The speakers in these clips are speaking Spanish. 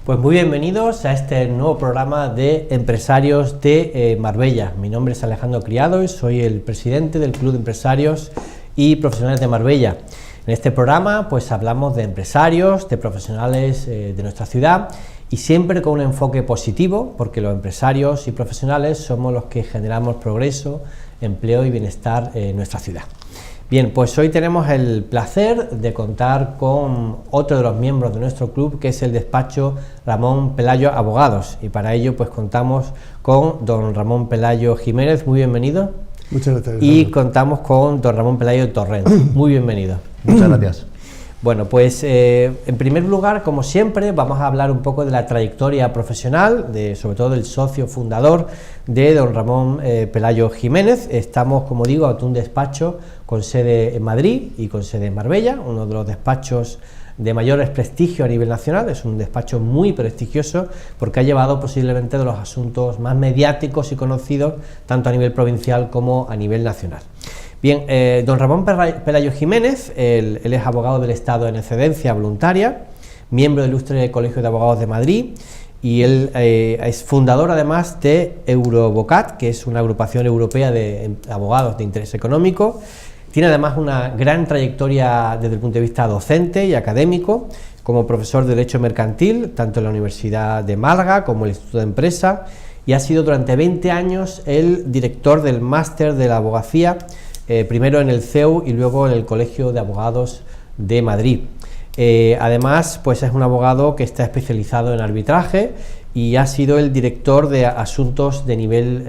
Pues muy bienvenidos a este nuevo programa de empresarios de Marbella. Mi nombre es Alejandro Criado y soy el presidente del Club de Empresarios y Profesionales de Marbella. En este programa pues hablamos de empresarios, de profesionales de nuestra ciudad y siempre con un enfoque positivo, porque los empresarios y profesionales somos los que generamos progreso, empleo y bienestar en nuestra ciudad. Bien, pues hoy tenemos el placer de contar con otro de los miembros de nuestro club, que es el despacho Ramón Pelayo Abogados, y para ello pues contamos con don Ramón Pelayo Jiménez. Muy bienvenido. Muchas gracias. Y contamos con don Ramón Pelayo Torrent. Muy bienvenido. Muchas gracias. Bueno, pues en primer lugar, como siempre, vamos a hablar un poco de la trayectoria profesional, sobre todo del socio fundador de don Ramón Pelayo Jiménez. Estamos, como digo, ante un despacho con sede en Madrid y con sede en Marbella, uno de los despachos de mayor prestigio a nivel nacional. Es un despacho muy prestigioso porque ha llevado posiblemente de los asuntos más mediáticos y conocidos tanto a nivel provincial como a nivel nacional. Bien, don Ramón Pelayo Jiménez, él es abogado del Estado en excedencia voluntaria, miembro del Ilustre Colegio de Abogados de Madrid, y él es fundador además de Eurobocat, que es una agrupación europea de abogados de interés económico. Tiene además una gran trayectoria desde el punto de vista docente y académico, como profesor de Derecho Mercantil, tanto en la Universidad de Málaga como en el Instituto de Empresa, y ha sido durante 20 años el director del máster de la abogacía, primero en el CEU y luego en el Colegio de Abogados de Madrid. Además, pues es un abogado que está especializado en arbitraje y ha sido el director de asuntos de nivel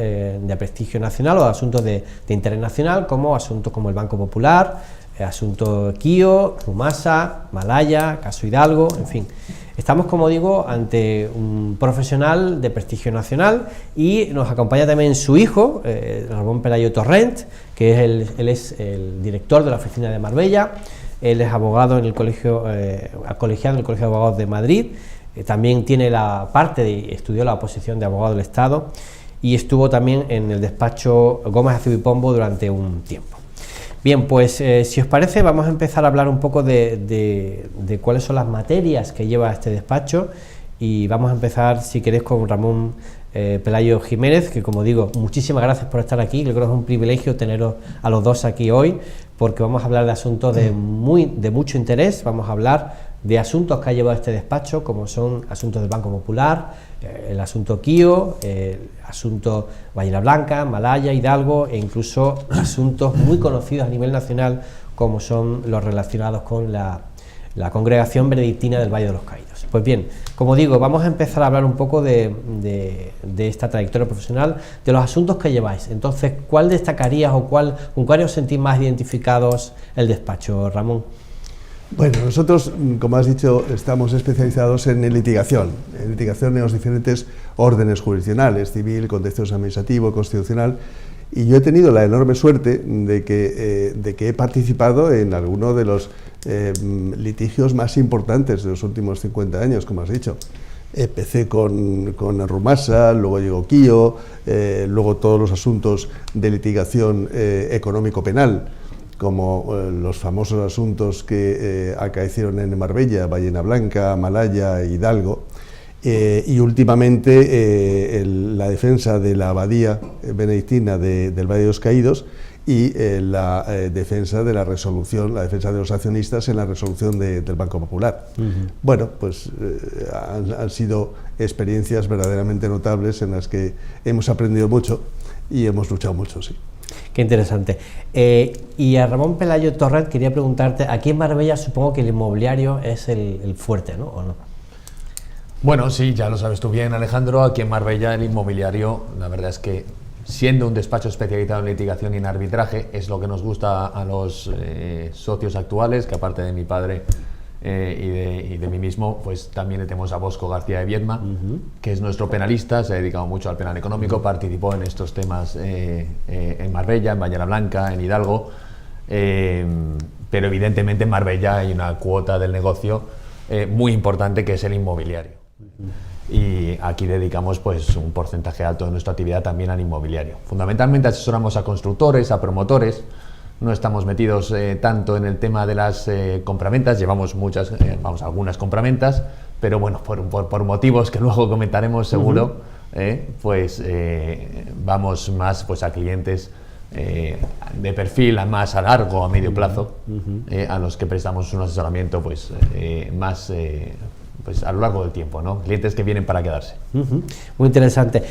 de prestigio nacional o asuntos de interés nacional, como asuntos como el Banco Popular, asunto Kio, Rumasa, Malaya, caso Hidalgo, en fin. Estamos, como digo, ante un profesional de prestigio nacional y nos acompaña también su hijo, Ramón Pelayo Torrent, que él es el director de la oficina de Marbella. Él es abogado en el colegiado en el Colegio de Abogados de Madrid. También tiene estudió la oposición de abogado del Estado y estuvo también en el despacho Gómez Acebo y Pombo durante un tiempo. Bien, pues si os parece vamos a empezar a hablar un poco de cuáles son las materias que lleva este despacho, y vamos a empezar, si queréis, con Ramón Pelayo Jiménez, que, como digo, muchísimas gracias por estar aquí. Yo creo que es un privilegio teneros a los dos aquí hoy, porque vamos a hablar de asuntos de mucho interés. Vamos a hablar de asuntos que ha llevado este despacho, como son asuntos del Banco Popular, el asunto Kio, el asunto Ballena Blanca, Malaya, Hidalgo, e incluso asuntos muy conocidos a nivel nacional, como son los relacionados con la Congregación Benedictina del Valle de los Caídos. Pues bien, como digo, vamos a empezar a hablar un poco de esta trayectoria profesional, de los asuntos que lleváis. Entonces, ¿cuál destacarías o con cuál os sentís más identificados el despacho, Ramón? Bueno, nosotros, como has dicho, estamos especializados en litigación en los diferentes órdenes jurisdiccionales, civil, contencioso administrativo, constitucional, y yo he tenido la enorme suerte de que he participado en alguno de los litigios más importantes de los últimos 50 años, como has dicho. Empecé con Rumasa, luego llegó Kio, luego todos los asuntos de litigación económico-penal, como los famosos asuntos que acaecieron en Marbella, Ballena Blanca, Malaya, Hidalgo, y últimamente la defensa de la abadía benedictina del Valle de los Caídos y la defensa de la defensa de los accionistas en la resolución del Banco Popular. Bueno, pues han sido experiencias verdaderamente notables en las que hemos aprendido mucho y hemos luchado mucho, sí. Qué interesante. Y a Ramón Pelayo Torrent quería preguntarte, aquí en Marbella supongo que el inmobiliario es el fuerte, ¿no? ¿O no? Bueno, sí, ya lo sabes tú bien, Alejandro. Aquí en Marbella el inmobiliario, la verdad es que, siendo un despacho especializado en litigación y en arbitraje, es lo que nos gusta a los socios actuales, que aparte de mi padre y de mí mismo, pues también tenemos a Bosco García de Viedma, que es nuestro penalista, se ha dedicado mucho al penal económico, participó en estos temas en Marbella, en Ballena Blanca, en Hidalgo, pero evidentemente en Marbella hay una cuota del negocio muy importante, que es el inmobiliario. Y aquí dedicamos pues un porcentaje alto de nuestra actividad también al inmobiliario. Fundamentalmente asesoramos a constructores, a promotores. No estamos metidos tanto en el tema de las compraventas, llevamos algunas compraventas, pero bueno, por motivos que luego comentaremos seguro, pues vamos más pues a clientes de perfil más a largo, a medio plazo, a los que prestamos un asesoramiento pues más pues a lo largo del tiempo, ¿no? Clientes que vienen para quedarse. Muy interesante.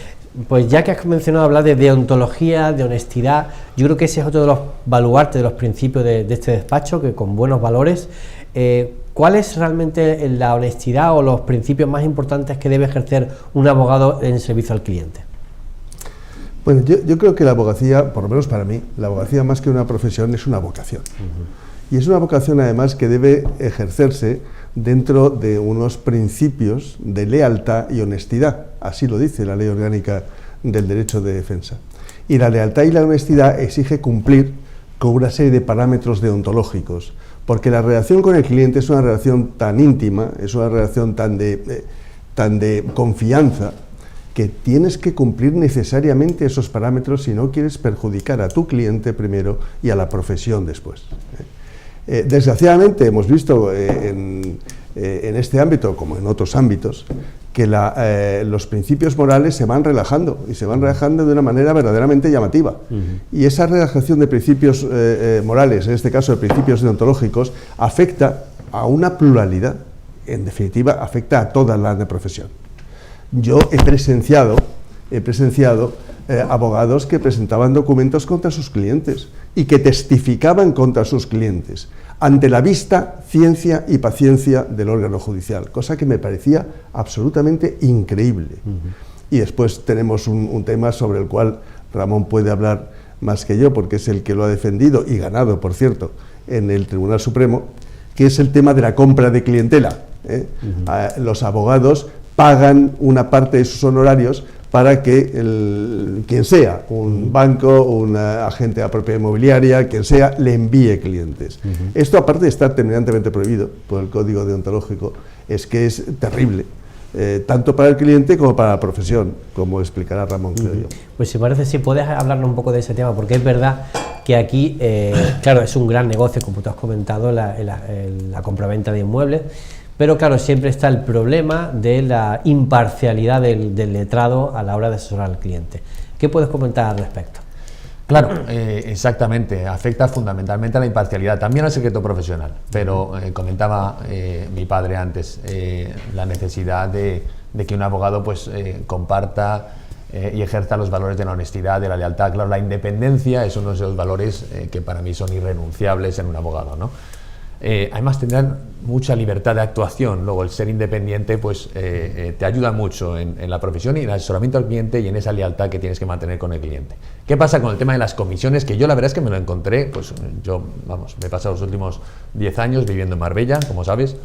Pues ya que has mencionado hablar de deontología, de honestidad, yo creo que ese es otro de los baluartes, de los principios de este despacho, que con buenos valores. ¿Cuál es realmente la honestidad o los principios más importantes que debe ejercer un abogado en servicio al cliente? Bueno, yo creo que la abogacía, por lo menos para mí, la abogacía más que una profesión es una vocación. Y es una vocación además que debe ejercerse dentro de unos principios de lealtad y honestidad. Así lo dice la Ley Orgánica del Derecho de Defensa. Y la lealtad y la honestidad exige cumplir con una serie de parámetros deontológicos, porque la relación con el cliente es una relación tan íntima, es una relación tan de confianza, que tienes que cumplir necesariamente esos parámetros si no quieres perjudicar a tu cliente primero y a la profesión después. Desgraciadamente hemos visto en este ámbito, como en otros ámbitos, que los principios morales se van relajando, y se van relajando de una manera verdaderamente llamativa. Y esa relajación de principios morales, en este caso de principios deontológicos, afecta a una pluralidad, en definitiva afecta a toda la profesión. Yo he presenciado abogados que presentaban documentos contra sus clientes y que testificaban contra sus clientes ante la vista, ciencia y paciencia del órgano judicial, cosa que me parecía absolutamente increíble. Y después tenemos un tema sobre el cual Ramón puede hablar más que yo, porque es el que lo ha defendido y ganado, por cierto, en el Tribunal Supremo, que es el tema de la compra de clientela. Los abogados pagan una parte de sus honorarios para que quien sea, un banco, un agente de la propiedad inmobiliaria, quien sea, le envíe clientes. Esto, aparte de estar terminantemente prohibido por el Código Deontológico, es que es terrible, tanto para el cliente como para la profesión, como explicará Ramón, creo yo. Pues si parece, si puedes hablarnos un poco de ese tema, porque es verdad que aquí, claro, es un gran negocio, como tú has comentado, la compraventa de inmuebles, pero claro, siempre está el problema de la imparcialidad del letrado a la hora de asesorar al cliente. ¿Qué puedes comentar al respecto? Claro, exactamente, afecta fundamentalmente a la imparcialidad, también al secreto profesional, pero comentaba mi padre antes la necesidad de que un abogado pues comparta y ejerza los valores de la honestidad, de la lealtad. Claro, la independencia es uno de esos valores que para mí son irrenunciables en un abogado, ¿no? Además tendrán mucha libertad de actuación. Luego el ser independiente pues te ayuda mucho en la profesión y en el asesoramiento al cliente y en esa lealtad que tienes que mantener con el cliente. ¿Qué pasa con el tema de las comisiones? Que yo la verdad es que me lo encontré, pues yo, vamos, me he pasado los últimos 10 años viviendo en Marbella, como sabes,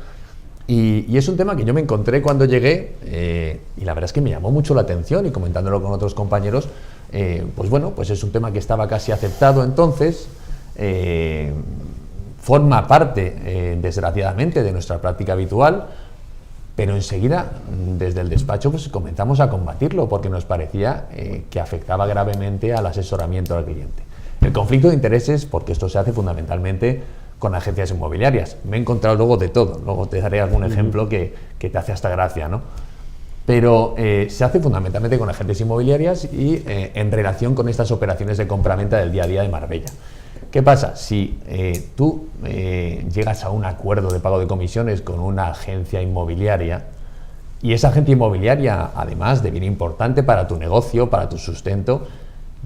y es un tema que yo me encontré cuando llegué y la verdad es que me llamó mucho la atención, y comentándolo con otros compañeros, pues bueno, pues es un tema que estaba casi aceptado entonces, forma parte, desgraciadamente, de nuestra práctica habitual, pero enseguida, desde el despacho, pues comenzamos a combatirlo porque nos parecía que afectaba gravemente al asesoramiento al cliente. El conflicto de intereses, porque esto se hace fundamentalmente con agencias inmobiliarias. Me he encontrado luego de todo, luego te daré algún ejemplo que te hace hasta gracia, ¿no? Pero se hace fundamentalmente con agentes inmobiliarias y en relación con estas operaciones de compraventa del día a día de Marbella. ¿Qué pasa? Si tú llegas a un acuerdo de pago de comisiones con una agencia inmobiliaria y esa agencia inmobiliaria, además de bien importante para tu negocio, para tu sustento,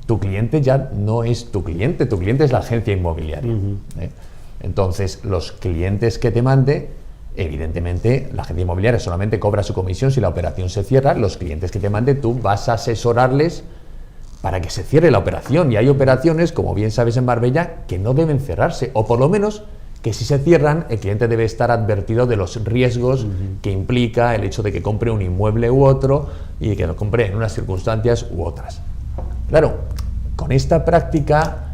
tu cliente ya no es tu cliente es la agencia inmobiliaria. Entonces, los clientes que te mande, evidentemente, la agencia inmobiliaria solamente cobra su comisión si la operación se cierra. Los clientes que te mande, tú vas a asesorarles para que se cierre la operación, y hay operaciones, como bien sabes en Marbella, que no deben cerrarse, o por lo menos que si se cierran, el cliente debe estar advertido de los riesgos que implica el hecho de que compre un inmueble u otro y que lo compre en unas circunstancias u otras. Claro, con esta práctica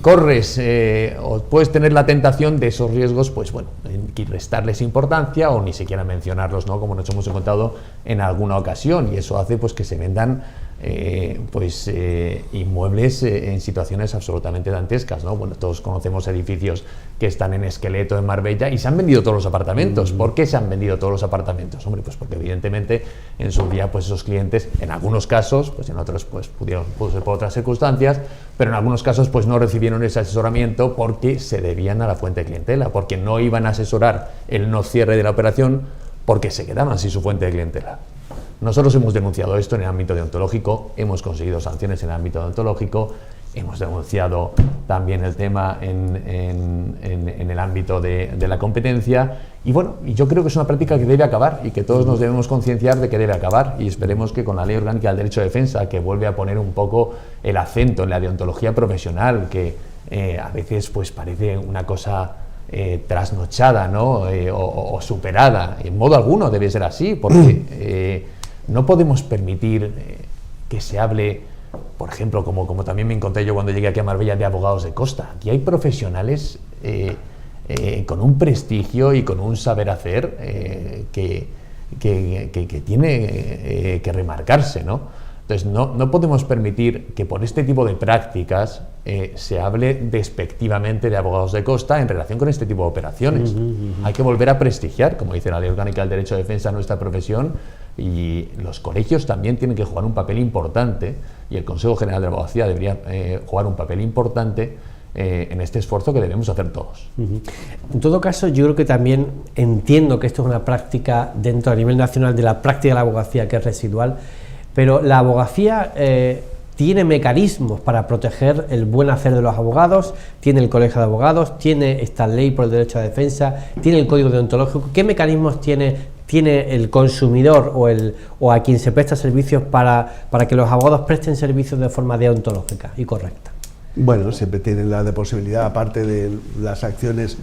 corres o puedes tener la tentación de esos riesgos, pues bueno, restarles importancia o ni siquiera mencionarlos, ¿no? Como nos hemos encontrado en alguna ocasión, y eso hace pues que se vendan inmuebles en situaciones absolutamente dantescas, ¿no? Bueno, todos conocemos edificios que están en esqueleto en Marbella y se han vendido todos los apartamentos. ¿Por qué se han vendido todos los apartamentos? Hombre, pues porque evidentemente en su día pues esos clientes, en algunos casos, pues en otros pues pudo ser por otras circunstancias, pero en algunos casos pues no recibieron ese asesoramiento porque se debían a la fuente de clientela, porque no iban a asesorar el no cierre de la operación porque se quedaban sin su fuente de clientela. Nosotros hemos denunciado esto en el ámbito deontológico, hemos conseguido sanciones en el ámbito deontológico, hemos denunciado también el tema en el ámbito de la competencia y bueno, yo creo que es una práctica que debe acabar y que todos nos debemos concienciar de que debe acabar y esperemos que con la Ley Orgánica del Derecho de Defensa, que vuelve a poner un poco el acento en la deontología profesional, que a veces pues parece una cosa trasnochada, ¿no? O superada, en modo alguno debe ser así, porque no podemos permitir que se hable, por ejemplo, como también me encontré yo cuando llegué aquí a Marbella, de abogados de costa. Aquí hay profesionales con un prestigio y con un saber hacer que tiene que remarcarse, ¿no? Entonces no podemos permitir que por este tipo de prácticas se hable despectivamente de abogados de costa en relación con este tipo de operaciones. Hay que volver a prestigiar, como dice la Ley Orgánica del Derecho de Defensa, nuestra profesión, y los colegios también tienen que jugar un papel importante y el Consejo General de la Abogacía debería jugar un papel importante en este esfuerzo que debemos hacer todos. En todo caso, yo creo que también entiendo que esto es una práctica dentro a nivel nacional de la práctica de la abogacía que es residual, pero la abogacía tiene mecanismos para proteger el buen hacer de los abogados, tiene el Colegio de Abogados, tiene esta ley por el derecho a la defensa, tiene el Código Deontológico. ¿Qué mecanismos tiene el consumidor o a quien se presta servicios para que los abogados presten servicios de forma deontológica y correcta? Bueno, siempre tienen la posibilidad, aparte de las acciones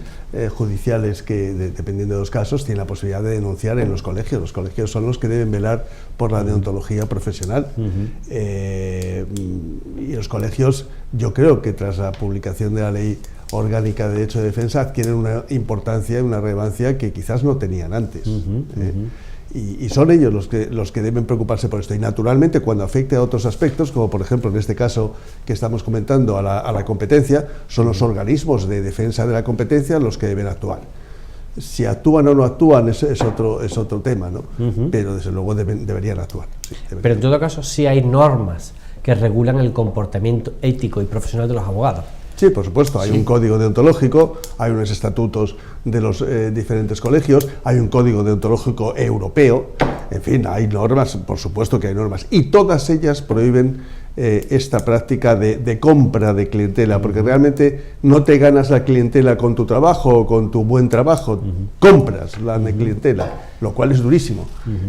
judiciales que, dependiendo de los casos, tienen la posibilidad de denunciar en los colegios. Los colegios son los que deben velar por la deontología profesional. Y los colegios, yo creo que tras la publicación de la Ley Orgánica de Derecho de Defensa, adquieren una importancia y una relevancia que quizás no tenían antes. Y son ellos los que deben preocuparse por esto. Y naturalmente, cuando afecte a otros aspectos, como por ejemplo en este caso que estamos comentando a la competencia, son los organismos de defensa de la competencia los que deben actuar. Si actúan o no actúan es otro tema, ¿no? Pero desde luego deberían actuar. Sí, Pero en todo caso sí hay normas que regulan el comportamiento ético y profesional de los abogados. Sí, por supuesto, hay un código deontológico, hay unos estatutos de los diferentes colegios, hay un código deontológico europeo, en fin, hay normas, por supuesto que hay normas, y todas ellas prohíben esta práctica de compra de clientela, porque realmente no te ganas la clientela con tu trabajo o con tu buen trabajo, compras la clientela, lo cual es durísimo.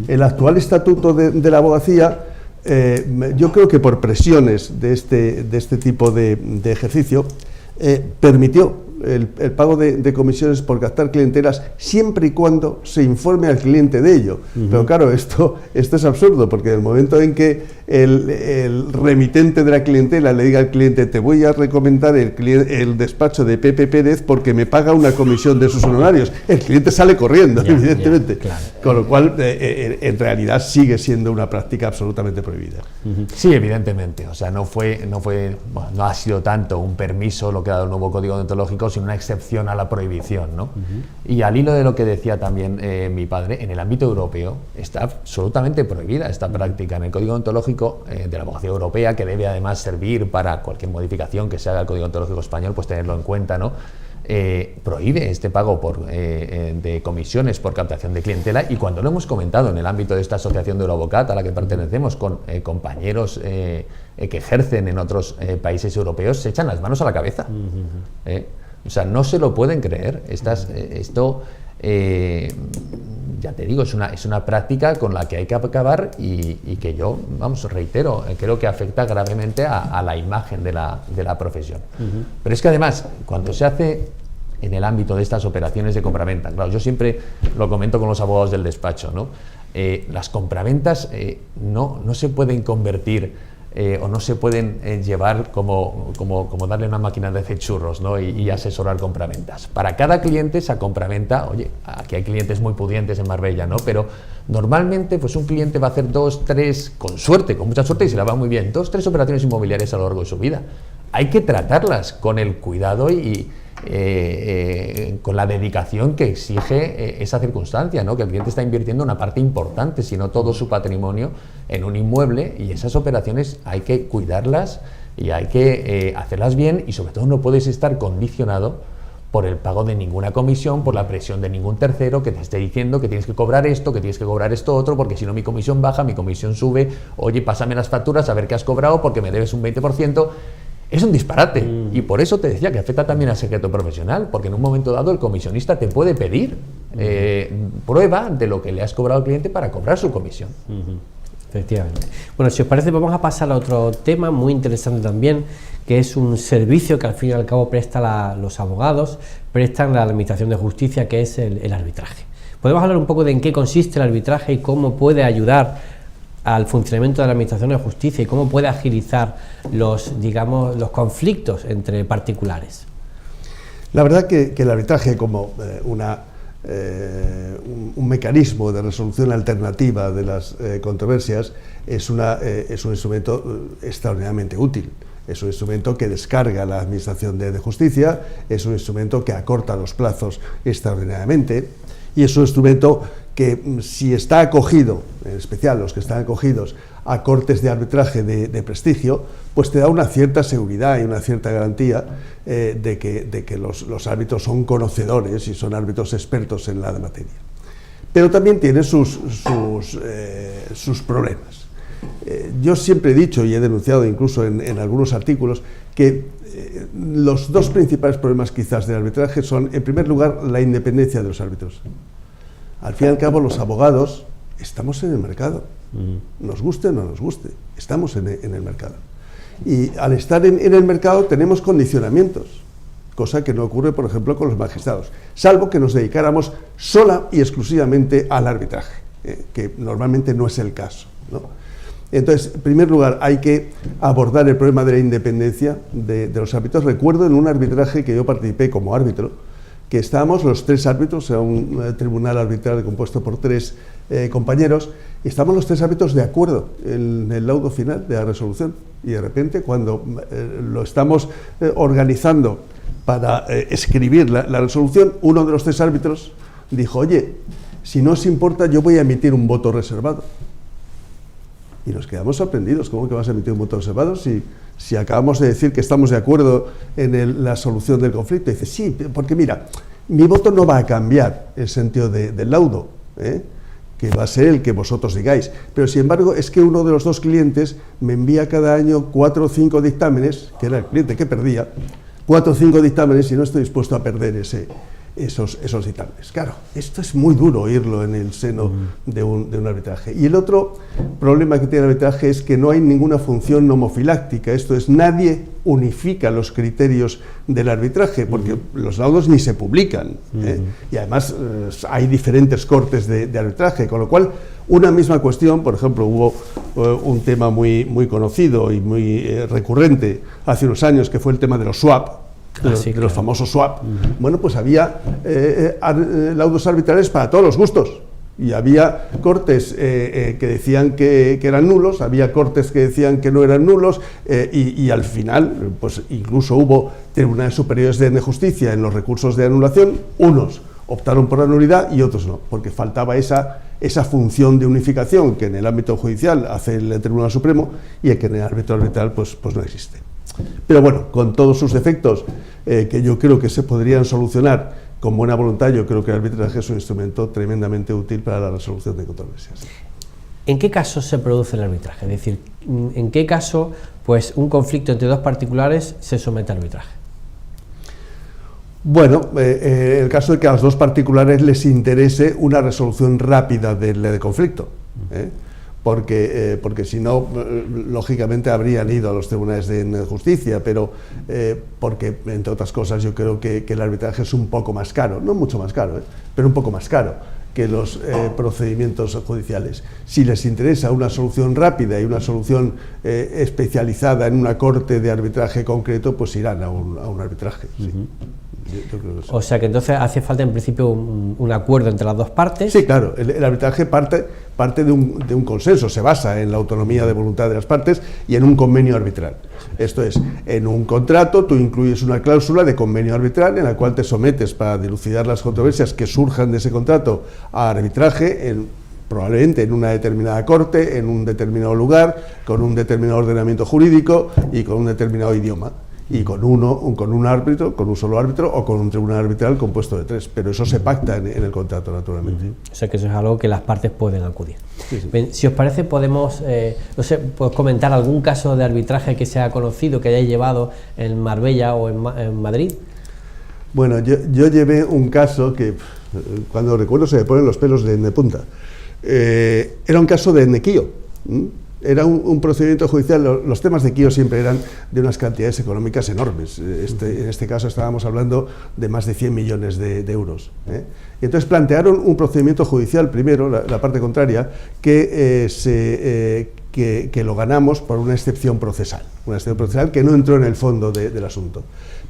El actual estatuto de la abogacía, yo creo que por presiones de este tipo de ejercicio permitió el pago de comisiones por captar clientelas siempre y cuando se informe al cliente de ello. Pero claro, esto es absurdo, porque en el momento en que el remitente de la clientela le diga al cliente: te voy a recomendar el despacho de Pepe Pérez porque me paga una comisión de sus honorarios, el cliente sale corriendo, evidentemente. Claro. Con lo cual, en realidad sigue siendo una práctica absolutamente prohibida. Sí, evidentemente. O sea, no ha sido tanto un permiso lo que ha dado el nuevo Código Deontológico, sino una excepción a la prohibición, ¿no? Y al hilo de lo que decía también mi padre, en el ámbito europeo está absolutamente prohibida esta práctica. En el Código Deontológico de la Abogacía Europea, que debe además servir para cualquier modificación que se haga al Código Deontológico español, pues tenerlo en cuenta, ¿no? Prohíbe este pago de comisiones por captación de clientela, y cuando lo hemos comentado en el ámbito de esta asociación de Eurobocat a la que pertenecemos con compañeros que ejercen en otros países europeos, se echan las manos a la cabeza. O sea, no se lo pueden creer. Ya te digo, es una práctica con la que hay que acabar y que yo, reitero, creo que afecta gravemente a la imagen de la profesión. Pero es que además, cuando se hace en el ámbito de estas operaciones de compraventa, claro, yo siempre lo comento con los abogados del despacho, ¿no? Las compraventas no se pueden convertir o no se pueden llevar como darle una máquina de hacer churros, ¿no? y asesorar compraventas. Para cada cliente esa compraventa, oye, aquí hay clientes muy pudientes en Marbella, ¿no? Pero normalmente pues un cliente va a hacer 2, 3, con suerte, con mucha suerte y se la va muy bien, 2, 3 operaciones inmobiliarias a lo largo de su vida. Hay que tratarlas con el cuidado y con la dedicación que exige esa circunstancia, ¿no? Que el cliente está invirtiendo una parte importante, si no todo su patrimonio, en un inmueble, y esas operaciones hay que cuidarlas y hay que hacerlas bien, y sobre todo no puedes estar condicionado por el pago de ninguna comisión, por la presión de ningún tercero que te esté diciendo que tienes que cobrar esto, que tienes que cobrar esto otro, porque si no mi comisión baja, mi comisión sube, oye, pásame las facturas a ver qué has cobrado porque me debes un 20%. Es un disparate, y por eso te decía que afecta también al secreto profesional, porque en un momento dado el comisionista te puede pedir prueba de lo que le has cobrado al cliente para cobrar su comisión. Efectivamente. Bueno, si os parece, vamos a pasar a otro tema muy interesante también, que es un servicio que al fin y al cabo los abogados prestan a la Administración de Justicia, que es el arbitraje. ¿Podemos hablar un poco de en qué consiste el arbitraje y cómo puede ayudar al funcionamiento de la Administración de Justicia y cómo puede agilizar los conflictos entre particulares? La verdad que el arbitraje, como un mecanismo de resolución alternativa de las controversias, es un instrumento extraordinariamente útil. Es un instrumento que descarga la Administración de Justicia, es un instrumento que acorta los plazos extraordinariamente, y es un instrumento que, si está acogido, en especial los que están acogidos a cortes de arbitraje de prestigio, pues te da una cierta seguridad y una cierta garantía de que los árbitros son conocedores y son árbitros expertos en la materia. Pero también tiene sus problemas. Yo siempre he dicho, y he denunciado incluso en algunos artículos, que los dos principales problemas quizás del arbitraje son, en primer lugar, la independencia de los árbitros. Al fin y al cabo, los abogados estamos en el mercado, nos guste o no nos guste, estamos en el mercado. Y al estar en el mercado tenemos condicionamientos, cosa que no ocurre, por ejemplo, con los magistrados, salvo que nos dedicáramos sola y exclusivamente al arbitraje, que normalmente no es el caso, ¿no? Entonces, en primer lugar, hay que abordar el problema de la independencia de los árbitros. Recuerdo en un arbitraje que yo participé como árbitro, que estábamos los 3 árbitros, era un tribunal arbitral compuesto por 3 compañeros, y estábamos los 3 árbitros de acuerdo en el laudo final de la resolución. Y de repente, cuando lo estamos organizando para escribir la resolución, uno de los 3 árbitros dijo: oye, si no os importa, yo voy a emitir un voto reservado. Y nos quedamos sorprendidos. ¿Cómo que vas a emitir un voto reservado si acabamos de decir que estamos de acuerdo en la solución del conflicto? Y dice: sí, porque mira, mi voto no va a cambiar el sentido del laudo, que va a ser el que vosotros digáis. Pero sin embargo, es que uno de los 2 clientes me envía cada año 4 o 5 dictámenes, que era el cliente que perdía, 4 o 5 dictámenes, y no estoy dispuesto a perder esos dictámenes. Claro, esto es muy duro oírlo en el seno de un arbitraje. Y el otro problema que tiene el arbitraje es que no hay ninguna función nomofiláctica, esto es, nadie unifica los criterios del arbitraje, porque los laudos ni se publican, y además hay diferentes cortes de arbitraje, con lo cual una misma cuestión, por ejemplo, hubo un tema muy conocido y muy recurrente hace unos años, que fue el tema de los swap, de los famosos swap. Bueno, pues había laudos arbitrales para todos los gustos, y había cortes que decían que eran nulos, había cortes que decían que no eran nulos, y al final, pues incluso hubo tribunales superiores de justicia en los recursos de anulación. Unos optaron por la nulidad y otros no, porque faltaba esa función de unificación que en el ámbito judicial hace el Tribunal Supremo y que en el ámbito arbitral pues no existe. Pero bueno, con todos sus defectos, que yo creo que se podrían solucionar con buena voluntad, yo creo que el arbitraje es un instrumento tremendamente útil para la resolución de controversias. ¿En qué caso se produce el arbitraje? Es decir, ¿en qué caso pues un conflicto entre 2 particulares se somete al arbitraje? Bueno, en el caso de que a los 2 particulares les interese una resolución rápida del conflicto, porque si no, lógicamente habrían ido a los tribunales de justicia, pero porque, entre otras cosas, yo creo que el arbitraje es un poco más caro, no mucho más caro, pero un poco más caro. que los procedimientos judiciales. Si les interesa una solución rápida y una solución especializada en una corte de arbitraje concreto, pues irán a un arbitraje. Sí. Yo creo que sí. O sea que entonces hace falta en principio un acuerdo entre las dos partes. Sí, claro, el arbitraje parte de un consenso, se basa en la autonomía de voluntad de las partes y en un convenio arbitral. Esto es, en un contrato tú incluyes una cláusula de convenio arbitral en la cual te sometes para dilucidar las controversias que surjan de ese contrato a arbitraje, probablemente en una determinada corte, en un determinado lugar, con un determinado ordenamiento jurídico y con un determinado idioma. Y con un árbitro, con un solo árbitro o con un tribunal arbitral compuesto de 3, pero eso se pacta en el contrato, naturalmente. O sea que eso es algo que las partes pueden acudir. Sí, sí. Bien, si os parece, podemos, no sé, ¿puedes comentar algún caso de arbitraje que se ha conocido, que hayáis llevado en Marbella o en Madrid? Bueno, yo llevé un caso que cuando recuerdo se me ponen los pelos de punta. Era un caso de Nequío. Era un procedimiento judicial. Los temas de Quío siempre eran de unas cantidades económicas enormes. En este caso estábamos hablando de más de 100 millones de euros. Y entonces plantearon un procedimiento judicial, primero, la parte contraria, que lo ganamos por una excepción procesal que no entró en el fondo del asunto.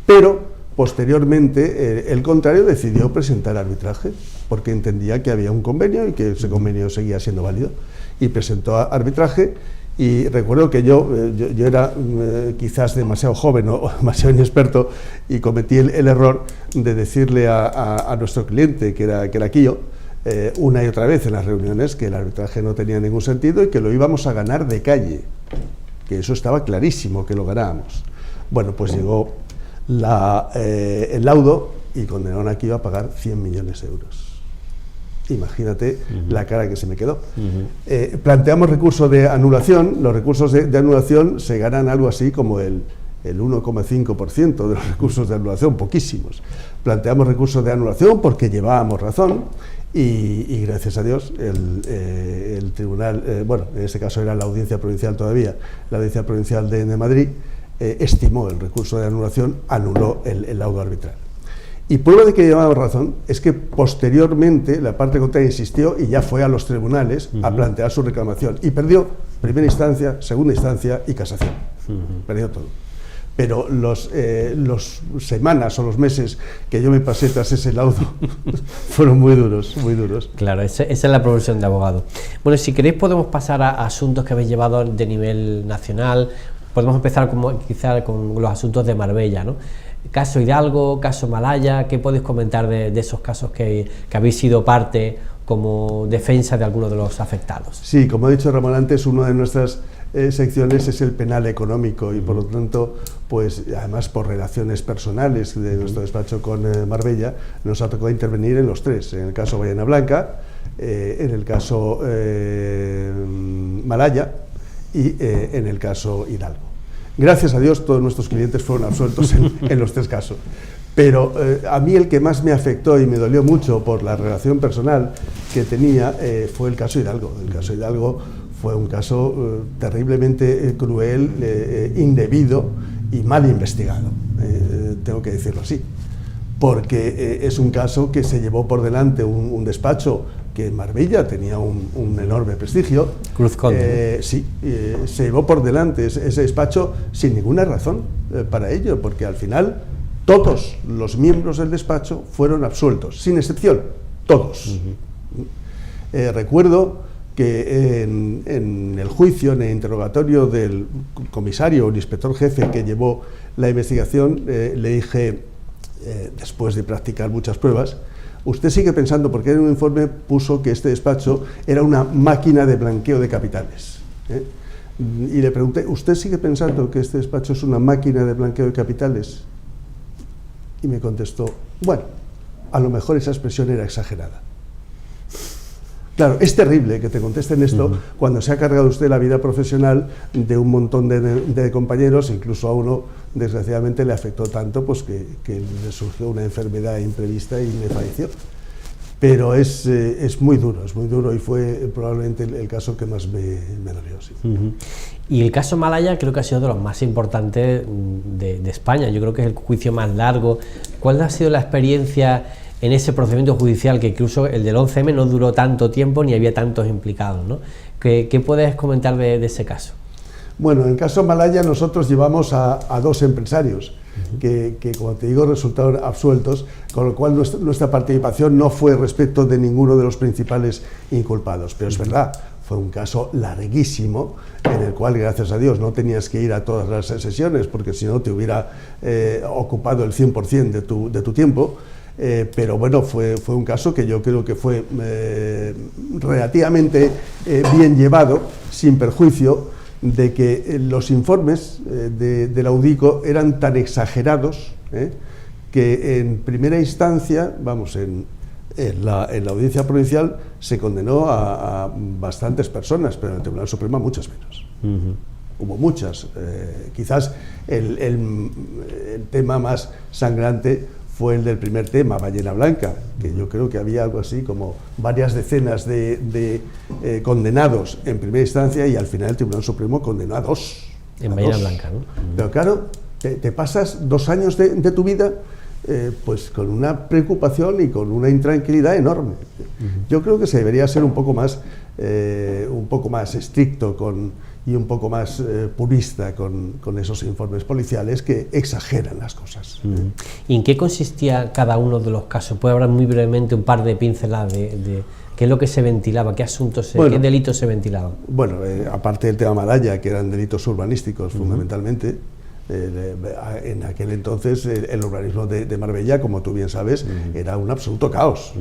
Pero posteriormente el contrario decidió presentar arbitraje, porque entendía que había un convenio y que ese convenio seguía siendo válido. Y presentó arbitraje, y recuerdo que yo era quizás demasiado joven o demasiado inexperto y cometí el error de decirle a nuestro cliente, que era Quío, una y otra vez en las reuniones, que el arbitraje no tenía ningún sentido y que lo íbamos a ganar de calle, que eso estaba clarísimo, que lo ganábamos. Bueno, pues llegó el laudo y condenaron a Quío a pagar 100 millones de euros. Imagínate la cara que se me quedó. Planteamos recurso de anulación. Los recursos de anulación se ganan algo así como el 1,5% de los recursos de anulación, poquísimos. Planteamos recursos de anulación porque llevábamos razón y gracias a Dios el tribunal, bueno, en este caso era la Audiencia Provincial todavía, la Audiencia Provincial de Madrid, estimó el recurso de anulación, anuló el laudo arbitral. Y prueba de que llevábamos razón es que posteriormente la parte contraria insistió y ya fue a los tribunales a plantear su reclamación y perdió primera instancia, segunda instancia y casación. Perdió todo. Pero los semanas o los meses que yo me pasé tras ese laudo fueron muy duros, muy duros. Claro, esa es la profesión de abogado. Bueno, si queréis podemos pasar a asuntos que habéis llevado de nivel nacional. Podemos empezar quizá con los asuntos de Marbella, ¿no? Caso Hidalgo, caso Malaya, ¿qué podéis comentar de esos casos que habéis sido parte como defensa de algunos de los afectados? Sí, como ha dicho Ramón antes, una de nuestras secciones es el penal económico y por lo tanto, pues además por relaciones personales de nuestro despacho con Marbella, nos ha tocado intervenir en los 3, en el caso Ballena Blanca, en el caso Malaya y en el caso Hidalgo. Gracias a Dios todos nuestros clientes fueron absueltos en los 3 casos, pero a mí el que más me afectó y me dolió mucho por la relación personal que tenía fue el caso Hidalgo. El caso Hidalgo fue un caso terriblemente cruel, indebido y mal investigado, tengo que decirlo así, porque es un caso que se llevó por delante un despacho que en Marbella tenía un enorme prestigio. Cruz Conde. Sí, se llevó por delante ese despacho sin ninguna razón para ello, porque al final todos los miembros del despacho fueron absueltos, sin excepción, todos. Recuerdo que en el juicio, en el interrogatorio del comisario o el inspector jefe que llevó la investigación, le dije, después de practicar muchas pruebas, usted sigue pensando, porque en un informe puso que este despacho era una máquina de blanqueo de capitales. Y le pregunté, ¿usted sigue pensando que este despacho es una máquina de blanqueo de capitales? Y me contestó, bueno, a lo mejor esa expresión era exagerada. Claro, es terrible que te contesten esto cuando se ha cargado usted la vida profesional de un montón de compañeros, incluso a uno, desgraciadamente, le afectó tanto pues que le surgió una enfermedad imprevista y le falleció. Pero es muy duro y fue probablemente el caso que más me dolió. Sí. Y el caso Malaya creo que ha sido de los más importantes de España. Yo creo que es el juicio más largo. ¿Cuál ha sido la experiencia en ese procedimiento judicial, que incluso el del 11M no duró tanto tiempo ni había tantos implicados, ¿no? ¿Qué puedes comentar de ese caso? Bueno, en el caso Malaya nosotros llevamos a 2 empresarios que, como te digo, resultaron absueltos, con lo cual nuestra participación no fue respecto de ninguno de los principales inculpados. Pero es verdad, fue un caso larguísimo en el cual, gracias a Dios, no tenías que ir a todas las sesiones porque si no te hubiera ocupado el 100% de tu tiempo. Pero bueno, fue un caso que yo creo que fue relativamente bien llevado, sin perjuicio de que los informes de la UDICO eran tan exagerados que en primera instancia, vamos, en la audiencia provincial se condenó a bastantes personas, pero en el Tribunal Supremo muchas menos. Hubo muchas. Quizás el tema más sangrante fue el del primer tema, Ballena Blanca, que yo creo que había algo así como varias decenas de condenados en primera instancia y al final el Tribunal Supremo condenó a 2. En Ballena Blanca, ¿no? Pero claro, te pasas 2 años de tu vida pues con una preocupación y con una intranquilidad enorme. Yo creo que se debería ser un poco más estricto y un poco más purista con esos informes policiales que exageran las cosas. ¿Y en qué consistía cada uno de los casos? ¿Puede hablar muy brevemente un par de pinceladas de qué es lo que se ventilaba, qué asuntos, qué delitos se ventilaban? Bueno, aparte del tema Malaya, que eran delitos urbanísticos fundamentalmente, en aquel entonces el urbanismo de Marbella, como tú bien sabes, era un absoluto caos,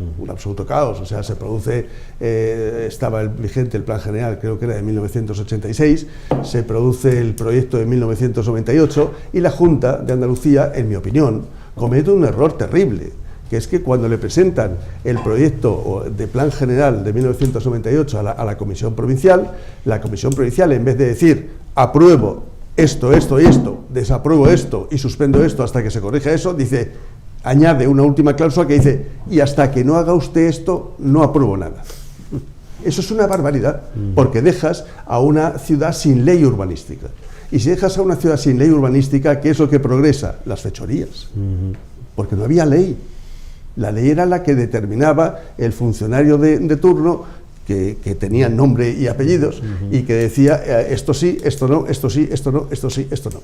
o sea, se produce, estaba vigente el plan general, creo que era de 1986, se produce el proyecto de 1998 y la Junta de Andalucía, en mi opinión, comete un error terrible, que es que cuando le presentan el proyecto de plan general de 1998 a la Comisión Provincial, la Comisión Provincial, en vez de decir apruebo esto y esto, desapruebo esto y suspendo esto hasta que se corrija eso, añade una última cláusula que dice, y hasta que no haga usted esto, no apruebo nada. Eso es una barbaridad, porque dejas a una ciudad sin ley urbanística. Y si dejas a una ciudad sin ley urbanística, ¿qué es lo que progresa? Las fechorías. Porque no había ley. La ley era la que determinaba el funcionario de turno, que tenía nombre y apellidos, y que decía esto sí, esto no, esto sí, esto no, esto sí, esto no.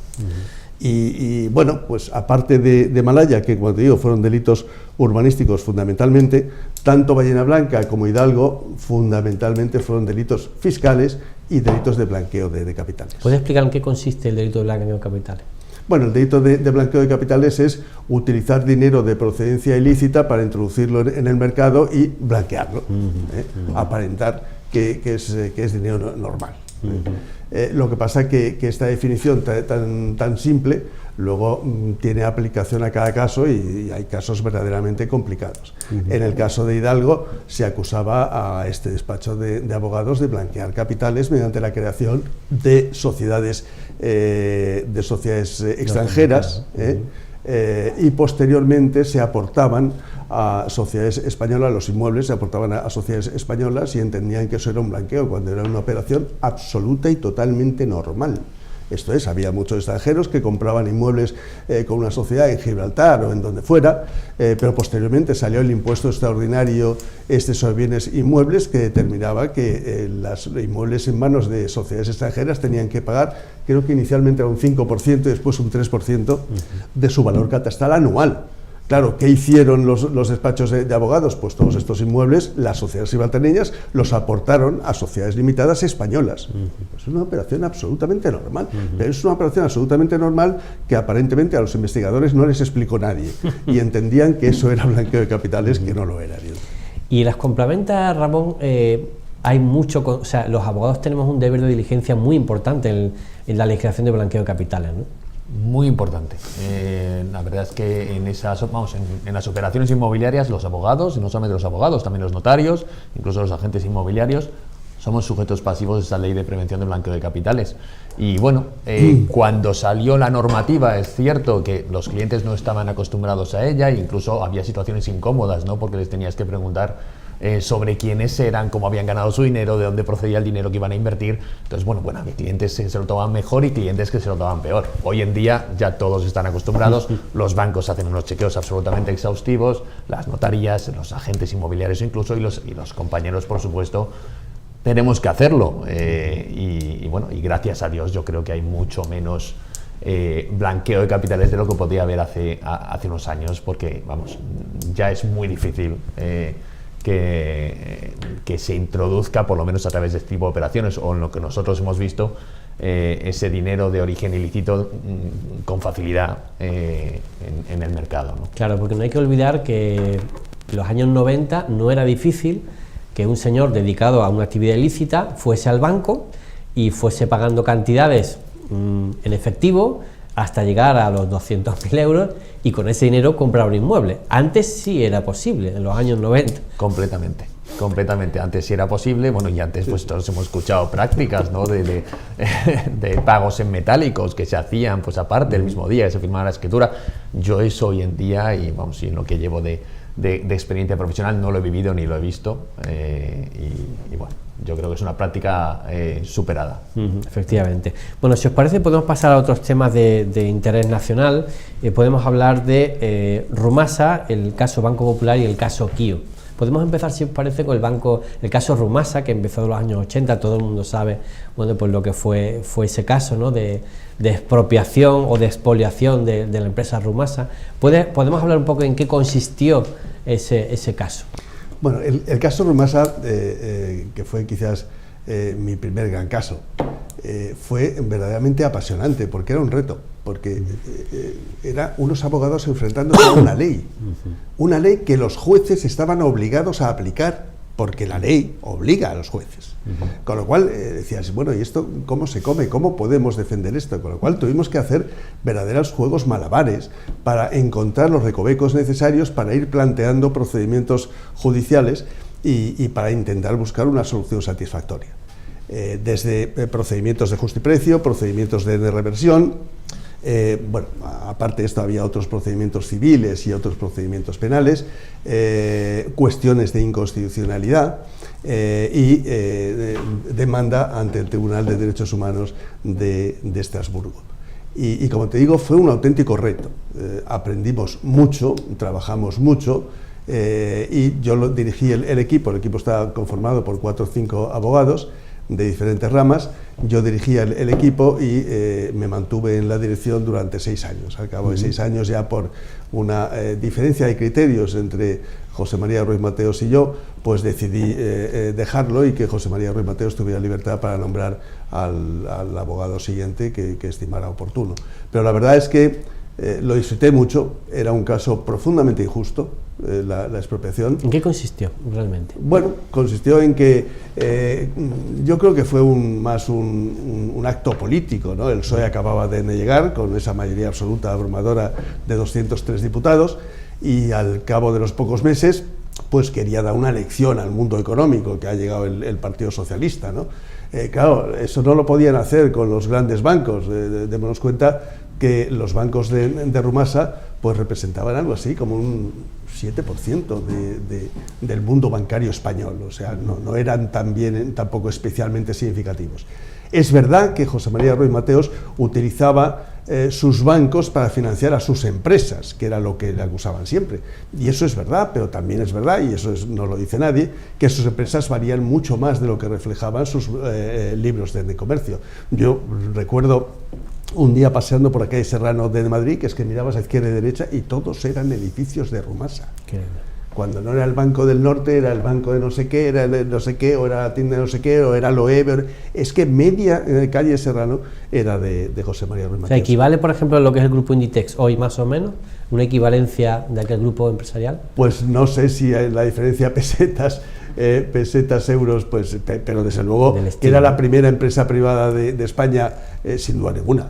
Y bueno, pues aparte de Malaya, que como te digo fueron delitos urbanísticos fundamentalmente, tanto Ballena Blanca como Hidalgo fundamentalmente fueron delitos fiscales y delitos de blanqueo de capitales. ¿Puedes explicar en qué consiste el delito de blanqueo de capitales? Bueno, el delito de blanqueo de capitales es utilizar dinero de procedencia ilícita para introducirlo en el mercado y blanquearlo, aparentar que es dinero normal. Lo que pasa es que esta definición tan simple luego tiene aplicación a cada caso y hay casos verdaderamente complicados. En el caso de Hidalgo se acusaba a este despacho de abogados de blanquear capitales mediante la creación de sociedades extranjeras y posteriormente se aportaban a sociedades españolas, los inmuebles se aportaban a sociedades españolas y entendían que eso era un blanqueo cuando era una operación absoluta y totalmente normal. Esto es, había muchos extranjeros que compraban inmuebles con una sociedad en Gibraltar o en donde fuera, pero posteriormente salió el impuesto extraordinario sobre bienes inmuebles que determinaba que los inmuebles en manos de sociedades extranjeras tenían que pagar, creo que inicialmente era un 5% y después un 3% de su valor catastral anual. Claro, ¿qué hicieron los despachos de abogados? Pues todos estos inmuebles, las sociedades gibraltareñas los aportaron a sociedades limitadas españolas. Es una operación absolutamente normal, pero es una operación absolutamente normal que aparentemente a los investigadores no les explicó nadie y entendían que eso era blanqueo de capitales, que no lo era. Y las compraventas, Ramón, hay mucho, o sea, los abogados tenemos un deber de diligencia muy importante en la legislación de blanqueo de capitales, ¿no? Muy importante. La verdad es que en las operaciones inmobiliarias los abogados, y no solamente los abogados, también los notarios, incluso los agentes inmobiliarios, somos sujetos pasivos de esta ley de prevención del blanqueo de capitales. Y bueno, cuando salió la normativa es cierto que los clientes no estaban acostumbrados a ella e incluso había situaciones incómodas, ¿no? Porque les tenías que preguntar sobre quiénes eran, cómo habían ganado su dinero, de dónde procedía el dinero que iban a invertir. Entonces, bueno, había clientes que se lo tomaban mejor y clientes que se lo tomaban peor. Hoy en día ya todos están acostumbrados, los bancos hacen unos chequeos absolutamente exhaustivos, las notarías, los agentes inmobiliarios incluso, y los compañeros, por supuesto, tenemos que hacerlo. Y gracias a Dios yo creo que hay mucho menos blanqueo de capitales de lo que podía haber hace unos años, porque ya es muy difícil que se introduzca, por lo menos a través de este tipo de operaciones, o en lo que nosotros hemos visto, ese dinero de origen ilícito con facilidad en el mercado, ¿no? Claro, porque no hay que olvidar que en los años 90 no era difícil que un señor dedicado a una actividad ilícita fuese al banco y fuese pagando cantidades en efectivo hasta llegar a los 200.000 euros y con ese dinero comprar un inmueble. Antes sí era posible, en los años 90. Completamente. Antes sí era posible, y antes pues todos hemos escuchado prácticas, ¿no? de pagos en metálicos que se hacían pues aparte el mismo día que se firmaba la escritura. Yo eso hoy en día, y en lo que llevo de experiencia profesional, no lo he vivido ni lo he visto, yo creo que es una práctica superada. Efectivamente. Bueno, si os parece, podemos pasar a otros temas de interés nacional. Podemos hablar de Rumasa, el caso Banco Popular y el caso Kio. Podemos empezar, si os parece, con el caso Rumasa, que empezó en los años 80, todo el mundo sabe, pues lo que fue ese caso, ¿no? de expropiación o de expoliación de la empresa Rumasa. ¿Podemos hablar un poco en qué consistió ese caso? Bueno, el caso Rumasa, que fue quizás mi primer gran caso, fue verdaderamente apasionante, porque era un reto, porque eran unos abogados enfrentándose a una ley que los jueces estaban obligados a aplicar, porque la ley obliga a los jueces. Con lo cual decías, ¿y esto cómo se come? ¿Cómo podemos defender esto? Con lo cual tuvimos que hacer verdaderos juegos malabares para encontrar los recovecos necesarios para ir planteando procedimientos judiciales y para intentar buscar una solución satisfactoria. Desde procedimientos de justiprecio, procedimientos de reversión, aparte de esto había otros procedimientos civiles y otros procedimientos penales, cuestiones de inconstitucionalidad y demanda ante el Tribunal de Derechos Humanos de Estrasburgo. Y como te digo, fue un auténtico reto. Aprendimos mucho, trabajamos mucho, y yo dirigí el equipo. El equipo estaba conformado por 4 o 5 abogados de diferentes ramas. Yo dirigía el equipo y me mantuve en la dirección durante 6 años. Al cabo de 6 años, ya por una diferencia de criterios entre José María Ruiz Mateos y yo, pues decidí dejarlo y que José María Ruiz Mateos tuviera libertad para nombrar al abogado siguiente que estimara oportuno. Pero la verdad es que lo disfruté mucho. Era un caso profundamente injusto, la expropiación. ¿En qué consistió realmente? Bueno, consistió en que yo creo que fue más un acto político, ¿no? El PSOE acababa de llegar con esa mayoría absoluta abrumadora de 203 diputados y al cabo de los pocos meses pues quería dar una lección al mundo económico, que ha llegado el Partido Socialista, ¿no? Claro, eso no lo podían hacer con los grandes bancos. Démonos cuenta que los bancos de Rumasa pues representaban algo así como un 7% del mundo bancario español, o sea, no eran tampoco especialmente significativos. Es verdad que José María Ruiz Mateos utilizaba sus bancos para financiar a sus empresas, que era lo que le acusaban siempre, y eso es verdad, pero también es verdad, y eso no lo dice nadie, que sus empresas valían mucho más de lo que reflejaban sus libros de comercio. Yo recuerdo un día paseando por la calle Serrano de Madrid, que es que mirabas a izquierda y derecha y todos eran edificios de Rumasa. Cuando no era el Banco del Norte, era el banco de no sé qué, era el no sé qué, o era la tienda de no sé qué, o era Loewe. Es que media calle Serrano era de José María Ruiz Mateos. O sea, ¿equivale, por ejemplo, a lo que es el grupo Inditex hoy, más o menos? ¿Una equivalencia de aquel grupo empresarial? Pues no sé si hay la diferencia pesetas, euros, pues, pero desde luego que era la primera empresa privada de España, sin duda ninguna.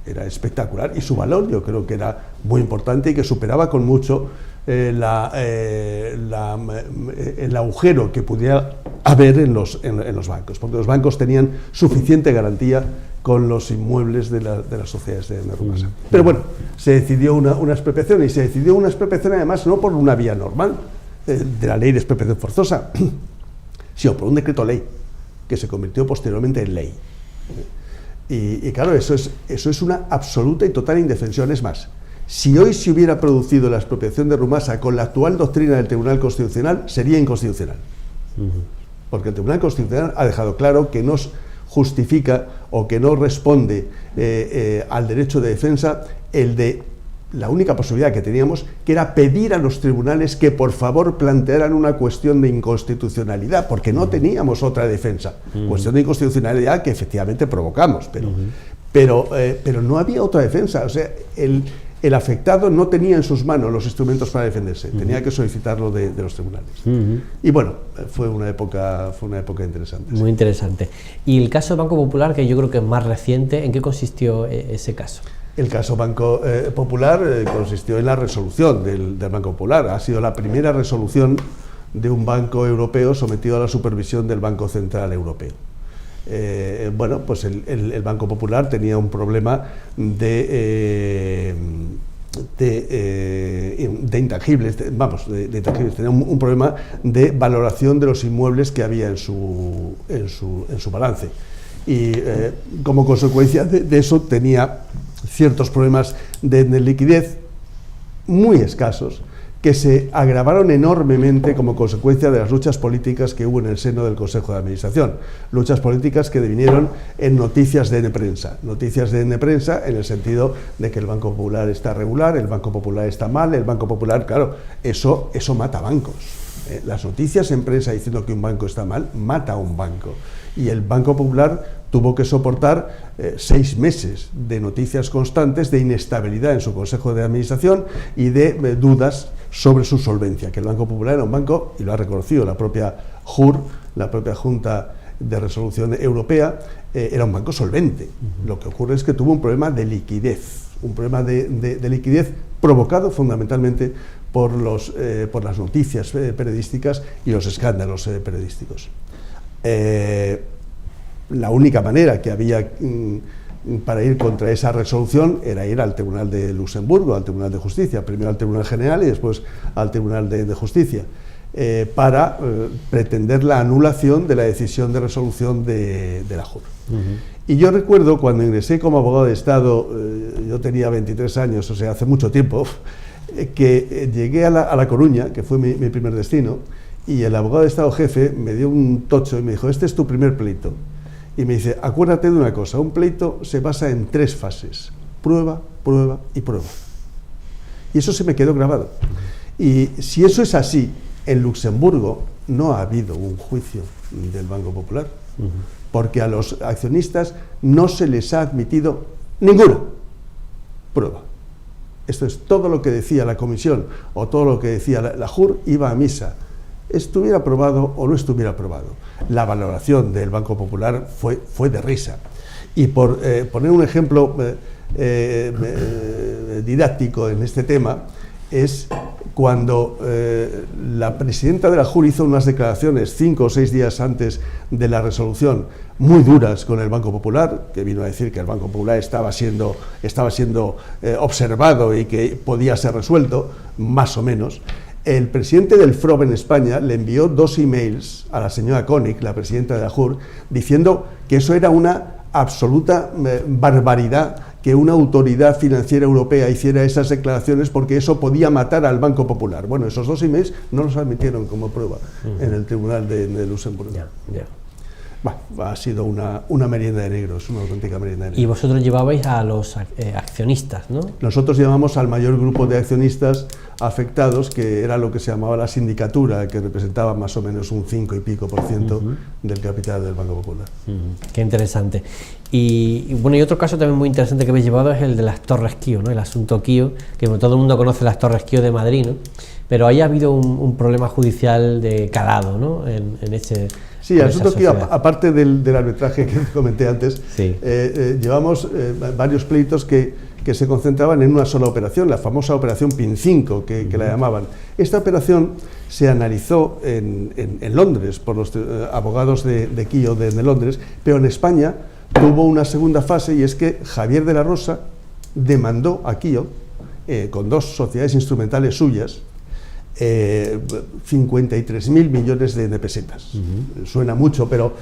Era espectacular y su valor yo creo que era muy importante y que superaba con mucho el agujero que pudiera haber en los bancos, porque los bancos tenían suficiente garantía con los inmuebles de las sociedades de Rumasa. Pero bueno, se decidió una expropiación, y se decidió una expropiación además no por una vía normal, de la ley de expropiación forzosa, sino por un decreto ley, que se convirtió posteriormente en ley. Y claro, eso es una absoluta y total indefensión. Es más, si hoy se hubiera producido la expropiación de Rumasa con la actual doctrina del Tribunal Constitucional, sería inconstitucional. Porque el Tribunal Constitucional ha dejado claro que no justifica o que no responde al derecho de defensa el de la única posibilidad que teníamos, que era pedir a los tribunales que por favor plantearan una cuestión de inconstitucionalidad, porque no teníamos otra defensa. Cuestión de inconstitucionalidad que efectivamente provocamos, pero no había otra defensa. O sea, el afectado no tenía en sus manos los instrumentos para defenderse, tenía que solicitarlo de los tribunales. Y bueno, fue una época interesante. Muy interesante. Y el caso del Banco Popular, que yo creo que es más reciente, ¿en qué consistió ese caso? El caso Banco Popular consistió en la resolución del Banco Popular. Ha sido la primera resolución de un banco europeo sometido a la supervisión del Banco Central Europeo. Bueno, pues el Banco Popular tenía un problema de intangibles, tenía un problema de valoración de los inmuebles que había en su balance. Y como consecuencia de eso tenía ciertos problemas de liquidez muy escasos, que se agravaron enormemente como consecuencia de las luchas políticas que hubo en el seno del Consejo de Administración. Luchas políticas que devinieron en noticias de N-Prensa. Noticias de N-Prensa en el sentido de que el Banco Popular está regular, el Banco Popular está mal, el Banco Popular, claro, eso mata bancos. Las noticias en prensa diciendo que un banco está mal, mata a un banco. Y el Banco Popular tuvo que soportar 6 meses de noticias constantes de inestabilidad en su Consejo de Administración y de dudas sobre su solvencia, que el Banco Popular era un banco, y lo ha reconocido la propia JUR, la propia Junta de Resolución Europea, era un banco solvente. Lo que ocurre es que tuvo un problema de liquidez, provocado fundamentalmente por las noticias periodísticas y los escándalos periodísticos. La única manera que había para ir contra esa resolución era ir al Tribunal de Luxemburgo, al Tribunal de Justicia, primero al Tribunal General y después al Tribunal de Justicia, para pretender la anulación de la decisión de resolución de la JUR. Y yo recuerdo cuando ingresé como abogado de Estado, yo tenía 23 años, o sea, hace mucho tiempo, que llegué a La Coruña, que fue mi primer destino, y el abogado de Estado jefe me dio un tocho y me dijo: este es tu primer pleito. Y me dice: acuérdate de una cosa, un pleito se basa en 3 fases, prueba, prueba y prueba. Y eso se me quedó grabado. Y si eso es así, en Luxemburgo no ha habido un juicio del Banco Popular, porque a los accionistas no se les ha admitido ninguna prueba. Esto es todo lo que decía la comisión o todo lo que decía la JUR, iba a misa, estuviera aprobado o no estuviera aprobado. La valoración del Banco Popular fue de risa. Y por poner un ejemplo didáctico en este tema, es cuando la presidenta de la JUR hizo unas declaraciones 5 o 6 días antes de la resolución muy duras con el Banco Popular, que vino a decir que el Banco Popular estaba siendo observado y que podía ser resuelto, más o menos. El presidente del FROB en España le envió 2 emails a la señora Koenig, la presidenta de la JUR, diciendo que eso era una absoluta barbaridad que una autoridad financiera europea hiciera esas declaraciones, porque eso podía matar al Banco Popular. Bueno, esos 2 emails no los admitieron como prueba en el Tribunal de Luxemburgo. Bueno, ha sido una merienda de negros, una auténtica merienda de negros. Y vosotros llevabais a los accionistas, ¿no? Nosotros llevamos al mayor grupo de accionistas afectados, que era lo que se llamaba la sindicatura, que representaba más o menos un 5 y pico % del capital del Banco Popular. Qué interesante. Y bueno, y otro caso también muy interesante que habéis llevado es el de las Torres Kío, ¿no? El asunto Kío, que todo el mundo conoce las Torres Kío de Madrid, ¿no? Pero ahí ha habido un problema judicial de calado, ¿no? En ese... Sí, el asunto Kío, aparte del arbitraje que comenté antes, sí. Llevamos varios pleitos que se concentraban en una sola operación, la famosa operación PIN 5, que la llamaban. Esta operación se analizó en Londres por los abogados de Kío de Londres, pero en España tuvo una segunda fase, y es que Javier de la Rosa demandó a Kío con 2 sociedades instrumentales suyas, 53.000 millones de pesetas. Suena mucho, pero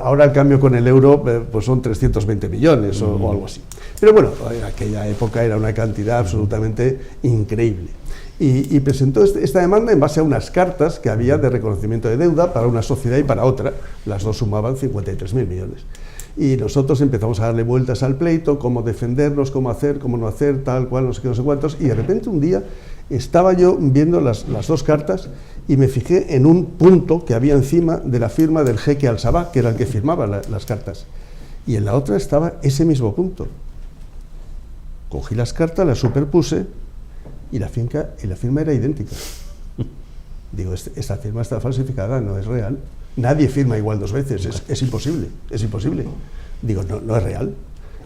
ahora el cambio con el euro pues son 320 millones o algo así. Pero bueno, en aquella época era una cantidad absolutamente increíble. Y presentó esta demanda en base a unas cartas que había de reconocimiento de deuda para una sociedad y para otra. Las dos sumaban 53.000 millones. Y nosotros empezamos a darle vueltas al pleito, cómo defendernos, cómo hacer, cómo no hacer, tal cual, no sé qué, no sé cuántos. Y de repente un día estaba yo viendo las dos cartas y me fijé en un punto que había encima de la firma del jeque Al-Sabah, que era el que firmaba las cartas. Y en la otra estaba ese mismo punto. Cogí las cartas, las superpuse y la firma era idéntica. Digo, esta firma está falsificada, no es real. Nadie firma igual dos veces, es imposible, es imposible. Digo, no es real.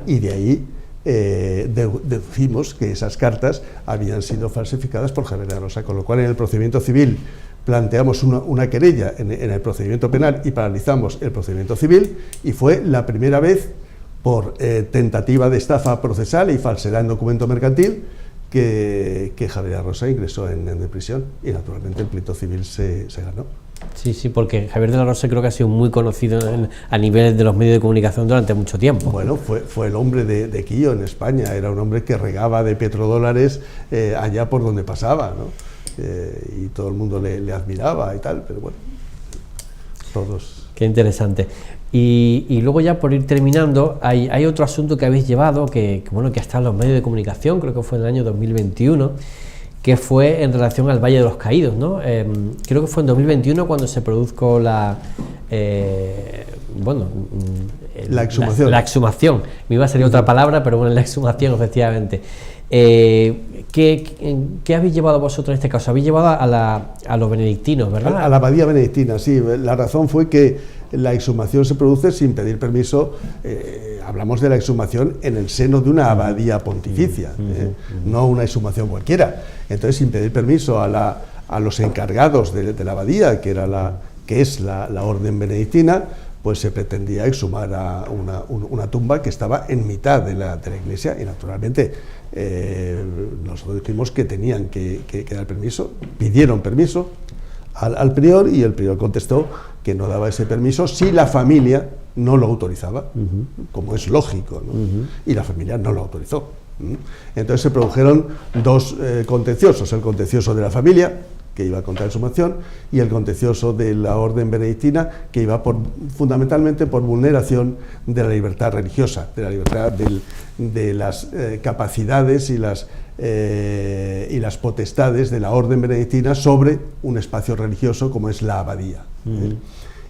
Y de ahí deducimos que esas cartas habían sido falsificadas por Javier de la Rosa, con lo cual en el procedimiento civil planteamos una querella en el procedimiento penal y paralizamos el procedimiento civil, y fue la primera vez por tentativa de estafa procesal y falsedad en documento mercantil que Javier de la Rosa ingresó en prisión, y naturalmente el pleito civil se ganó. Sí, porque Javier de la Rosa creo que ha sido muy conocido a nivel de los medios de comunicación durante mucho tiempo. Bueno, fue el hombre de Quillo en España, era un hombre que regaba de petrodólares allá por donde pasaba, ¿no? Y todo el mundo le admiraba y tal, pero bueno, todos... Qué interesante. Y luego ya por ir terminando, hay otro asunto que habéis llevado, que está en los medios de comunicación, creo que fue en el año 2021, que fue en relación al Valle de los Caídos, ¿no? Creo que fue en 2021 cuando se produjo la exhumación. La exhumación. Me iba a salir otra palabra, pero bueno, la exhumación, efectivamente. ¿Qué habéis llevado vosotros en este caso? Habéis llevado a los benedictinos, ¿verdad? A la abadía benedictina, sí. La razón fue que la exhumación se produce sin pedir permiso. Hablamos de la exhumación en el seno de una abadía pontificia, no una exhumación cualquiera. Entonces, sin pedir permiso a los encargados de la abadía, que es la orden benedictina, pues se pretendía exhumar a una tumba que estaba en mitad de la iglesia, y naturalmente nosotros dijimos que tenían que dar permiso, pidieron permiso al prior, y el prior contestó que no daba ese permiso si la familia no lo autorizaba, como es lógico, ¿no? Y la familia no lo autorizó. Entonces se produjeron dos contenciosos: el contencioso de la familia, que iba contra la exhumación, y el contencioso de la orden benedictina, que iba fundamentalmente por vulneración de la libertad religiosa, de la libertad de las capacidades y las potestades de la orden benedictina sobre un espacio religioso como es la abadía.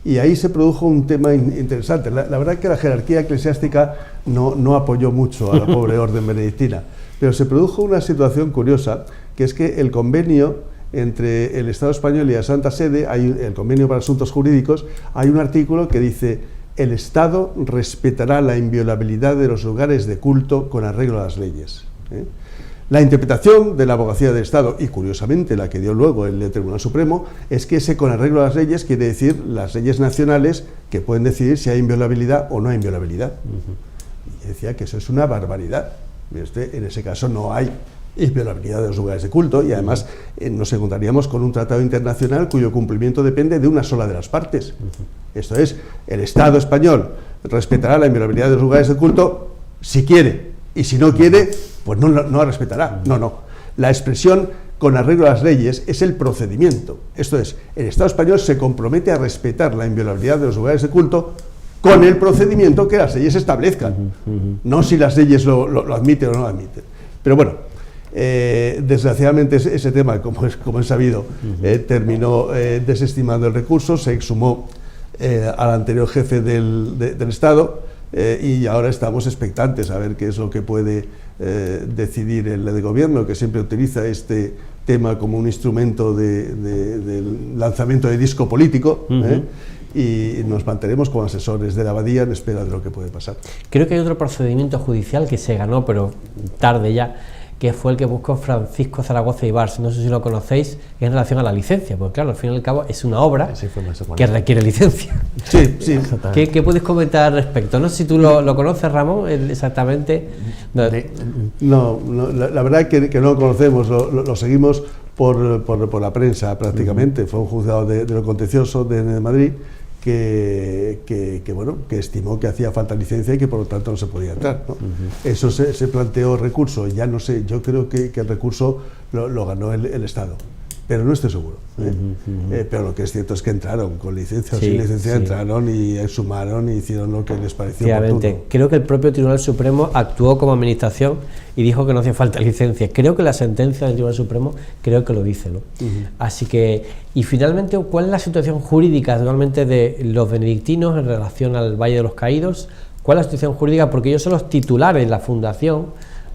Y ahí se produjo un tema interesante. La verdad que la jerarquía eclesiástica no apoyó mucho a la pobre orden benedictina, pero se produjo una situación curiosa, que es que el convenio entre el Estado español y la Santa Sede, el convenio para asuntos jurídicos, hay un artículo que dice: el Estado respetará la inviolabilidad de los lugares de culto con arreglo a las leyes. La interpretación de la abogacía del Estado, y curiosamente la que dio luego el Tribunal Supremo, es que ese con arreglo a las leyes quiere decir las leyes nacionales, que pueden decidir si hay inviolabilidad o no hay inviolabilidad. Y decía que eso es una barbaridad. En ese caso no hay inviolabilidad de los lugares de culto, y además nos encontraríamos con un tratado internacional cuyo cumplimiento depende de una sola de las partes. Esto es, el Estado español respetará la inviolabilidad de los lugares de culto si quiere, y si no quiere, pues no la respetará. No. La expresión con arreglo a las leyes es el procedimiento. Esto es, el Estado español se compromete a respetar la inviolabilidad de los lugares de culto con el procedimiento que las leyes establezcan, no si las leyes lo admiten o no lo admiten. Pero bueno, desgraciadamente ese tema, como es sabido, terminó desestimando el recurso, se exhumó al anterior jefe del Estado, y ahora estamos expectantes a ver qué es lo que puede decidir el gobierno, que siempre utiliza este tema como un instrumento del lanzamiento de disco político, y nos mantenemos como asesores de la abadía en espera de lo que puede pasar. Creo que hay otro procedimiento judicial que se ganó, pero tarde ya, que fue el que buscó Francisco Zaragoza y Bars, no sé si lo conocéis, en relación a la licencia, porque claro, al fin y al cabo es una obra que requiere licencia. Sí. ¿Qué puedes comentar al respecto? No sé si tú lo conoces, Ramón, exactamente. No, la verdad que no lo conocemos, lo seguimos por la prensa prácticamente. Fue un juzgado de lo contencioso de Madrid que estimó que hacía falta licencia y que por lo tanto no se podía entrar, ¿no? Eso se planteó recurso, ya no sé, yo creo que el recurso lo ganó el Estado, pero no estoy seguro, pero lo que es cierto es que entraron con licencia o sin licencia, entraron y sumaron y hicieron lo que les pareció oportuno. Creo que el propio Tribunal Supremo actuó como administración y dijo que no hacía falta licencia. Creo que la sentencia del Tribunal Supremo creo que lo dice, ¿no? Así que, y finalmente, ¿cuál es la situación jurídica actualmente de los benedictinos en relación al Valle de los Caídos? ¿Cuál es la situación jurídica? Porque ellos son los titulares de la fundación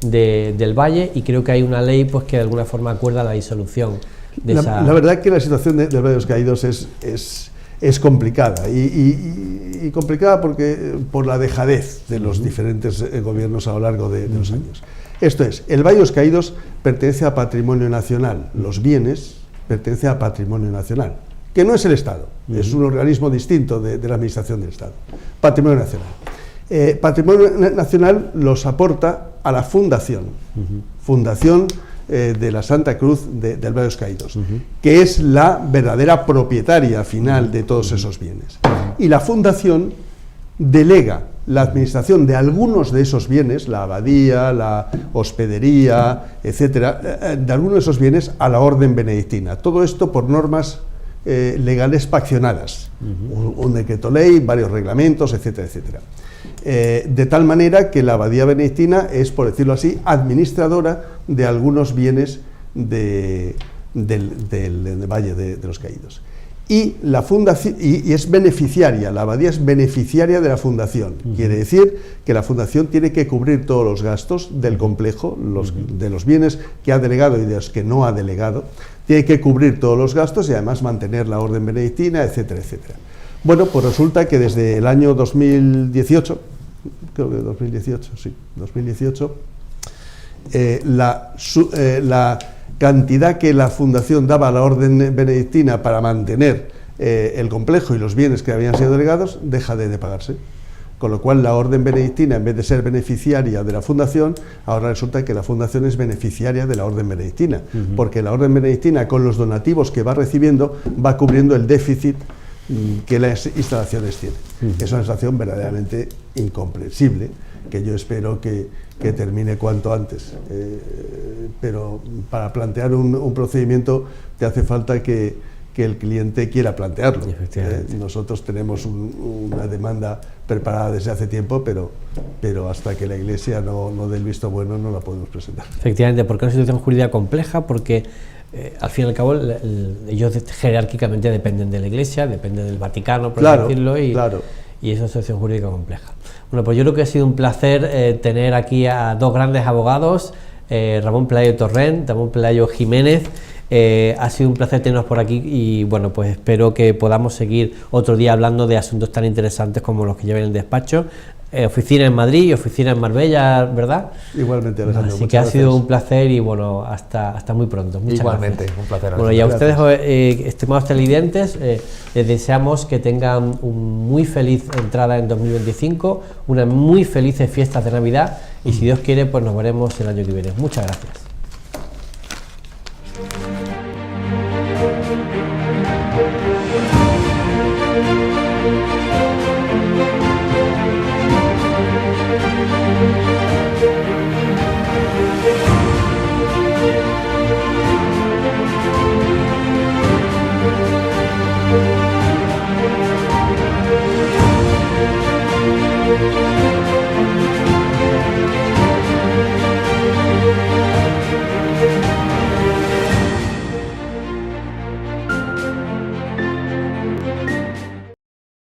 del Valle y creo que hay una ley pues que de alguna forma acuerda la disolución de esa... La verdad que la situación del Valle de los Caídos es complicada y complicada por la dejadez de los diferentes gobiernos a lo largo de los años. Esto es, el Valle de los Caídos pertenece a patrimonio nacional, los bienes pertenecen a patrimonio nacional, que no es el Estado, es un organismo distinto de la administración del Estado, patrimonio nacional. Patrimonio nacional los aporta a la fundación, fundación de la Santa Cruz del Valle de los Caídos, que es la verdadera propietaria final de todos esos bienes. Y la fundación delega la administración de algunos de esos bienes, la abadía, la hospedería, etcétera, de algunos de esos bienes a la orden benedictina. Todo esto por normas legales paccionadas, un decreto ley, varios reglamentos, etcétera, etcétera. De tal manera que la abadía benedictina es, por decirlo así, administradora de algunos bienes del Valle de los Caídos. Y la fundación y es beneficiaria, la abadía es beneficiaria de la fundación. Quiere decir que la fundación tiene que cubrir todos los gastos del complejo, de los bienes que ha delegado y de los que no ha delegado, tiene que cubrir todos los gastos y además mantener la orden benedictina, etcétera, etcétera. Bueno, pues resulta que desde el año 2018, creo que 2018, sí, 2018, la cantidad que la fundación daba a la orden benedictina para mantener el complejo y los bienes que habían sido delegados deja de pagarse, con lo cual la orden benedictina, en vez de ser beneficiaria de la fundación, ahora resulta que la fundación es beneficiaria de la orden benedictina, porque la orden benedictina, con los donativos que va recibiendo, va cubriendo el déficit que las instalaciones tienen. Es una situación verdaderamente incomprensible, que yo espero que termine cuanto antes, pero para plantear un procedimiento te hace falta que el cliente quiera plantearlo. Nosotros tenemos una demanda preparada desde hace tiempo, pero hasta que la Iglesia no dé el visto bueno no la podemos presentar. Efectivamente, porque es una situación jurídica compleja, porque al fin y al cabo ellos jerárquicamente dependen de la Iglesia, dependen del Vaticano, por decirlo, y es una situación jurídica compleja. Bueno, pues yo creo que ha sido un placer tener aquí a dos grandes abogados, Ramón Pelayo Torrent, Ramón Pelayo Jiménez. Ha sido un placer tenernos por aquí y bueno, pues espero que podamos seguir otro día hablando de asuntos tan interesantes como los que llevan en el despacho. Oficina en Madrid y oficina en Marbella, ¿verdad? Igualmente, Alejandro. Así que ha sido un placer y bueno, hasta muy pronto. Muchas Igualmente, gracias. un placer. Bueno, y a ustedes, estimados televidentes, les deseamos que tengan una muy feliz entrada en 2025, unas muy felices fiestas de Navidad y si Dios quiere, pues nos veremos el año que viene. Muchas gracias.